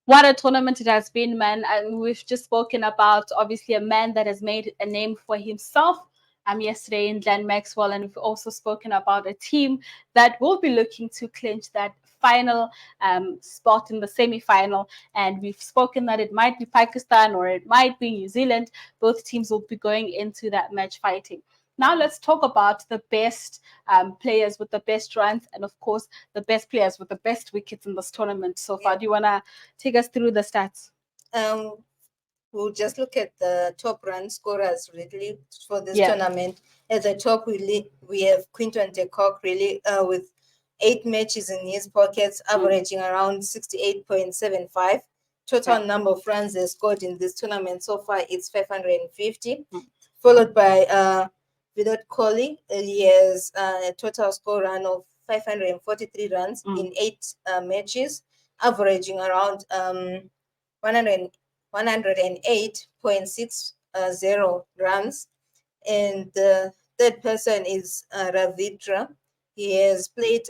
What a tournament it has been, man. And we've just spoken about, obviously, a man that has made a name for himself yesterday in Glenn Maxwell. And we've also spoken about a team that will be looking to clinch that final spot in the semi-final. And we've spoken that it might be Pakistan or it might be New Zealand. Both teams will be going into that match fighting. Now let's talk about the best players with the best runs, and of course the best players with the best wickets in this tournament so far. Do you want to take us through the stats? We'll just look at the top run scorers really for this tournament. At the top, we have Quinton de Kock really with 8 matches in his pockets, averaging around 68.75. Total number of runs they scored in this tournament so far it's 550. Followed by Vinod Kohli. He has a total score run of 543 runs in 8 matches, averaging around 108.60 runs. And the third person is Ravindra. He has played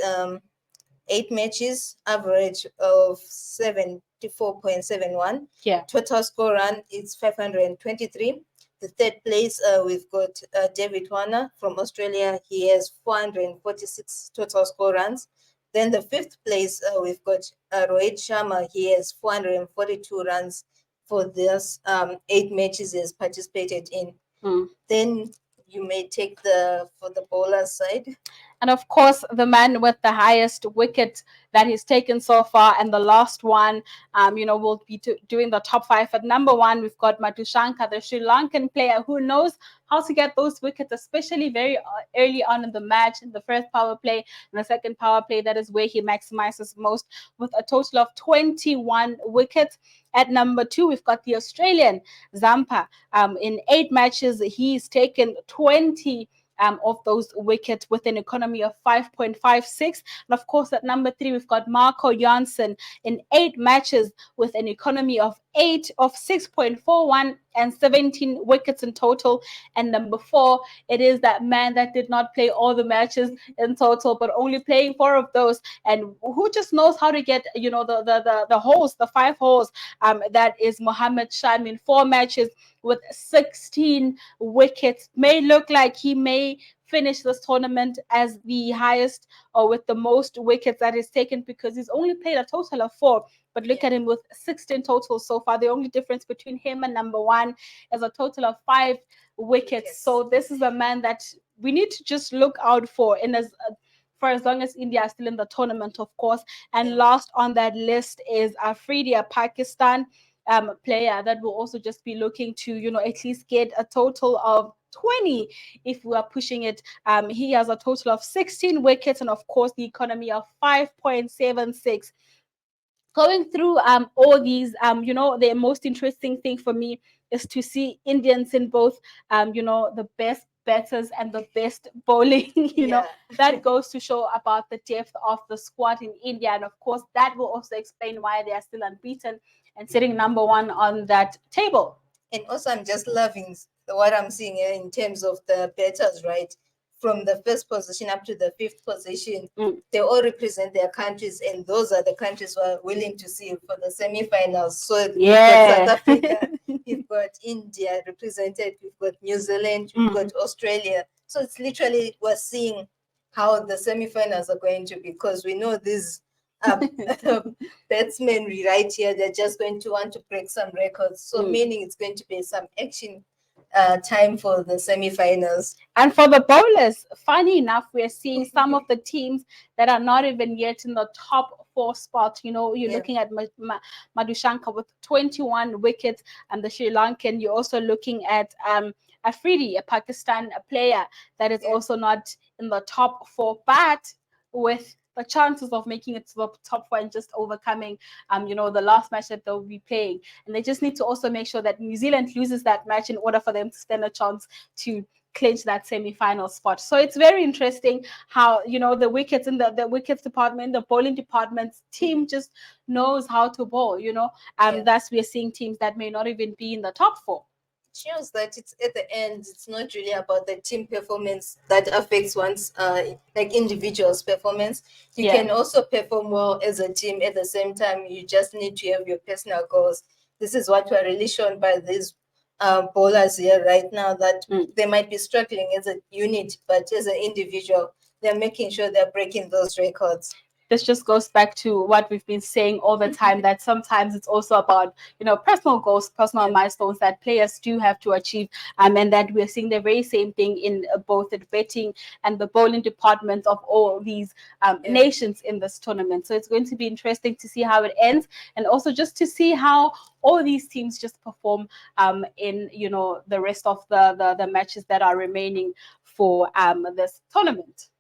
8 matches, average of 74.71. Total score run is 523. The third place, we've got David Warner from Australia. He has 446 total score runs. Then the fifth place, we've got Rohit Sharma. He has 442 runs for this 8 matches he has participated in. Then you may take for the bowler side. And of course, the man with the highest wicket that he's taken so far, and the last one, will be doing the top 5. At number 1, we've got Madhushanka, the Sri Lankan player who knows how to get those wickets, especially very early on in the match, in the first power play and the second power play. That is where he maximizes most, with a total of 21 wickets. At number 2, we've got the Australian Zampa. In 8 matches, he's taken 20 of those wickets with an economy of 5.56. And of course, at number 3, we've got Marco Janssen in 8 matches with an economy of 6.41 and 17 wickets in total. And number 4, it is that man that did not play all the matches in total, but only playing 4 of those, and who just knows how to get the holes, the 5 holes. That is Mohammad Shami in 4 matches with 16 wickets. May look like he may finish this tournament as the highest or with the most wickets that is taken, because he's only played a total of 4. But look at him with 16 totals so far. The only difference between him and number 1 is a total of 5 wickets. So this is a man that we need to just look out for, and for as long as India is still in the tournament, of course. And last on that list is Afridi, a Pakistan player that will also just be looking to, at least get a total of 20 if we are pushing it. He has a total of 16 wickets, and of course the economy of 5.76. Going through all these, the most interesting thing for me is to see Indians in both, the best batters and the best bowling. That goes to show about the depth of the squad in India, and of course that will also explain why they are still unbeaten and sitting number 1 on that table. And also, I'm just loving what I'm seeing here in terms of the batters, right? From the first position up to the 5th position, they all represent their countries, and those are the countries who are willing to see for the semi-finals. So we've got South Africa, we've got India represented, we've got New Zealand, we've got Australia. So it's literally, we're seeing how the semi-finals are going to be, because we know these batsmen right here, they're just going to want to break some records. So meaning it's going to be some action time for the semi-finals. And for the bowlers, funny enough, we're seeing some of the teams that are not even yet in the top 4 spot. You're looking at Madhushanka with 21 wickets, and the Sri Lankan. You're also looking at Afridi, a Pakistan player that is also not in the top 4, but with the chances of making it to the top 4 and just overcoming, the last match that they'll be playing. And they just need to also make sure that New Zealand loses that match in order for them to stand a chance to clinch that semi-final spot. So it's very interesting how, the wickets in the wickets department, the bowling department's team just knows how to bowl, thus we're seeing teams that may not even be in the top 4. shows that it's at the end, it's not really about the team performance that affects one's like individual's performance. You can also perform well as a team at the same time. You just need to have your personal goals. This is what we're really shown by these bowlers here right now, that they might be struggling as a unit, but as an individual, they're making sure they're breaking those records. This just goes back to what we've been saying all the time, that sometimes it's also about, personal goals, personal milestones that players do have to achieve, and that we're seeing the very same thing in both the betting and the bowling departments of all these nations in this tournament. So it's going to be interesting to see how it ends, and also just to see how all these teams just perform in the rest of the matches that are remaining for this tournament.